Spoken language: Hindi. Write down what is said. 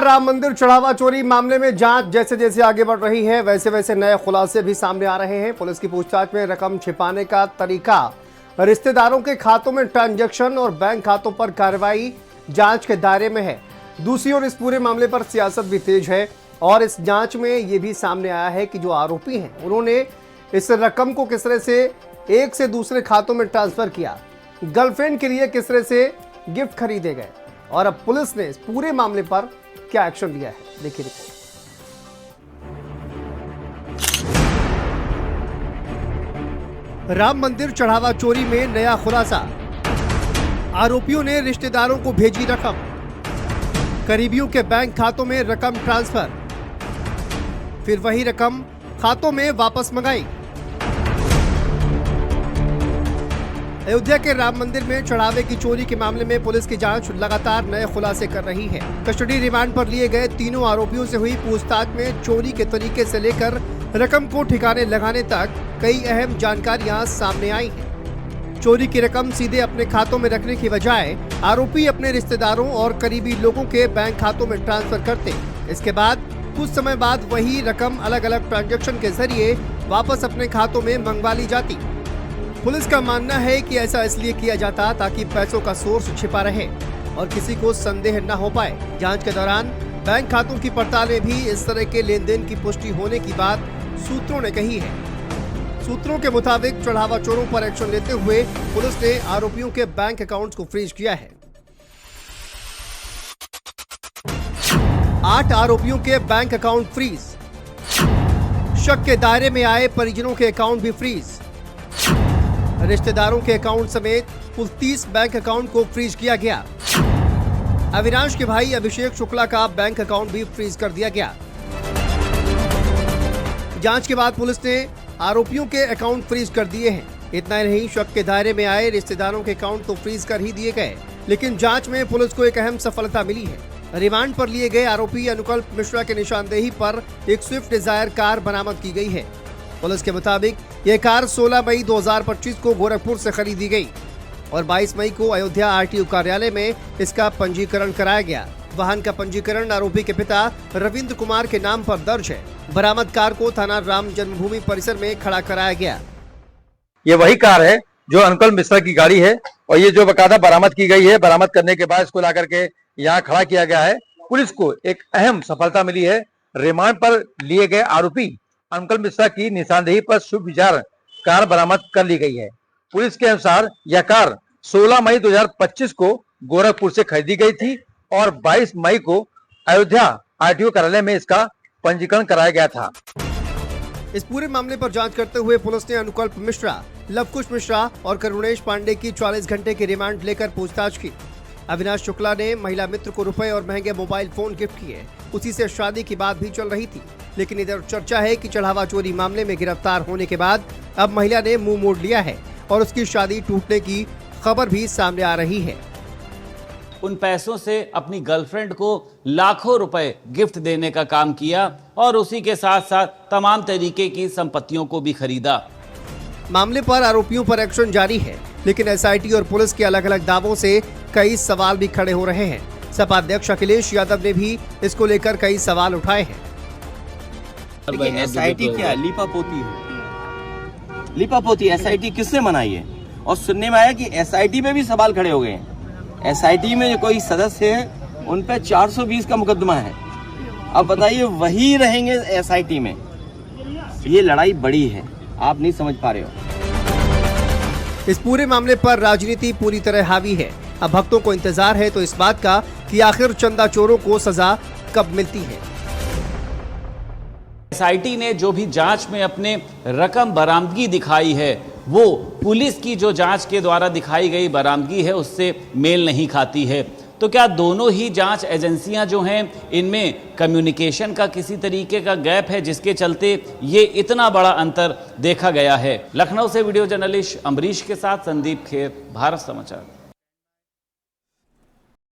राम मंदिर चढ़ावा चोरी मामले में जांच जैसे जैसे आगे बढ़ रही है वैसे वैसे नए खुलासे भी सामने आ रहे हैं। पुलिस की पूछताछ में रकम छिपाने का तरीका, रिश्तेदारों के खातों में ट्रांजैक्शन और बैंक खातों पर कार्रवाई जांच के दायरे में है। दूसरी ओर इस पूरे मामले पर सियासत भी तेज है और इस जांच में ये भी सामने आया है कि जो आरोपी हैं उन्होंने इस रकम को किस तरह से एक से दूसरे खातों में ट्रांसफर किया, गर्लफ्रेंड के लिए किस तरह से गिफ्ट खरीदे गए और अब पुलिस ने इस पूरे मामले पर क्या एक्शन लिया है, देखिए रिपोर्ट। राम मंदिर चढ़ावा चोरी में नया खुलासा, आरोपियों ने रिश्तेदारों को भेजी रकम, करीबियों के बैंक खातों में रकम ट्रांसफर, फिर वही रकम खातों में वापस मंगाई। अयोध्या के राम मंदिर में चढ़ावे की चोरी के मामले में पुलिस की जांच लगातार नए खुलासे कर रही है। कस्टडी रिमांड पर लिए गए तीनों आरोपियों से हुई पूछताछ में चोरी के तरीके से लेकर रकम को ठिकाने लगाने तक कई अहम जानकारियां सामने आई हैं। चोरी की रकम सीधे अपने खातों में रखने की बजाय आरोपी अपने रिश्तेदारों और करीबी लोगों के बैंक खातों में ट्रांसफर करते। इसके बाद कुछ समय बाद वही रकम अलग अलग ट्रांजैक्शन के जरिए वापस अपने खातों में मंगवा ली जाती। पुलिस का मानना है कि ऐसा इसलिए किया जाता ताकि पैसों का सोर्स छिपा रहे और किसी को संदेह न हो पाए। जांच के दौरान बैंक खातों की पड़ताल में भी इस तरह के लेन देन की पुष्टि होने की बात सूत्रों ने कही है। सूत्रों के मुताबिक चढ़ावा चोरों पर एक्शन लेते हुए पुलिस ने आरोपियों के बैंक अकाउंट्स को फ्रीज किया है। 8 आरोपियों के बैंक अकाउंट फ्रीज, शक के दायरे में आए परिजनों के अकाउंट भी फ्रीज, रिश्तेदारों के अकाउंट समेत कुल 30 बैंक अकाउंट को फ्रीज किया गया। अविनाश के भाई अभिषेक शुक्ला का बैंक अकाउंट भी फ्रीज कर दिया गया। जांच के बाद पुलिस ने आरोपियों के अकाउंट फ्रीज कर दिए हैं। इतना ही नहीं, शक के दायरे में आए रिश्तेदारों के अकाउंट तो फ्रीज कर ही दिए गए, लेकिन जांच में पुलिस को एक अहम सफलता मिली है। रिमांड पर लिए गए आरोपी अनुकल्प मिश्रा के निशानदेही पर एक स्विफ्ट डिजायर कार बरामद की गई है। पुलिस के मुताबिक यह कार 16 मई 2025 को गोरखपुर से खरीदी गई और 22 मई को अयोध्या आरटीओ कार्यालय में इसका पंजीकरण कराया गया। वाहन का पंजीकरण आरोपी के पिता रविंद्र कुमार के नाम पर दर्ज है। बरामद कार को थाना राम जन्मभूमि परिसर में खड़ा कराया गया। ये वही कार है जो अनुकल्प मिश्रा की गाड़ी है और ये जो बकायदा बरामद की गई है। बरामद करने के बाद इसको लाकर के यहाँ खड़ा किया गया है। पुलिस को एक अहम सफलता मिली है। रिमांड पर लिए गए आरोपी अनुकल्प मिश्रा की निशानदेही पर शुभ विचार कार बरामद कर ली गई है। पुलिस के अनुसार यह कार 16 मई 2025 को गोरखपुर से खरीदी गई थी और 22 मई को अयोध्या आरटीओ कार्यालय में इसका पंजीकरण कराया गया था। इस पूरे मामले पर जांच करते हुए पुलिस ने अनुकल्प मिश्रा, लवकुश मिश्रा और करुणेश पांडे की 44 घंटे की रिमांड लेकर पूछताछ की। अविनाश शुक्ला ने महिला मित्र को रुपए और महंगे मोबाइल फोन गिफ्ट किए। उसी से शादी की बात भी चल रही थी, लेकिन इधर चर्चा है कि चढ़ावा चोरी मामले में गिरफ्तार होने के बाद अब महिला ने मुंह मोड़ लिया है और उसकी शादी टूटने की खबर भी सामने आ रही है। उन पैसों से अपनी गर्लफ्रेंड को लाखों रुपए गिफ्ट देने का काम किया और उसी के साथ साथ तमाम तरीके की संपत्तियों को भी खरीदा। मामले पर आरोपियों पर एक्शन जारी है, लेकिन एसआईटी और पुलिस के अलग अलग दावों से कई सवाल भी खड़े हो रहे हैं। सपा अध्यक्ष अखिलेश यादव ने भी इसको लेकर कई सवाल उठाए हैं। एसआईटी क्या लीपापोती है? लीपापोती एसआईटी किसने बनाई है? और सुनने में आया कि एसआईटी में भी सवाल खड़े हो गए हैं। एसआईटी में जो कोई सदस्य है उन पे 420 का मुकदमा है। अब बताइए वही रहेंगे एसआईटी में? ये लड़ाई बड़ी है, आप नहीं समझ पा रहे हो। इस पूरे मामले पर राजनीति पूरी तरह हावी है। अब भक्तों को इंतजार है तो इस बात का कि आखिर चंदा चोरों को सजा कब मिलती है। एसआईटी ने जो भी जांच में अपने रकम बरामदगी दिखाई है वो पुलिस की जो जांच के द्वारा दिखाई गई बरामदगी है उससे मेल नहीं खाती है। तो क्या दोनों ही जांच एजेंसियां जो हैं इनमें कम्युनिकेशन का किसी तरीके का गैप है जिसके चलते ये इतना बड़ा अंतर देखा गया है? लखनऊ से वीडियो जर्नलिस्ट अमरीश के साथ संदीप खेर, भारत समाचार।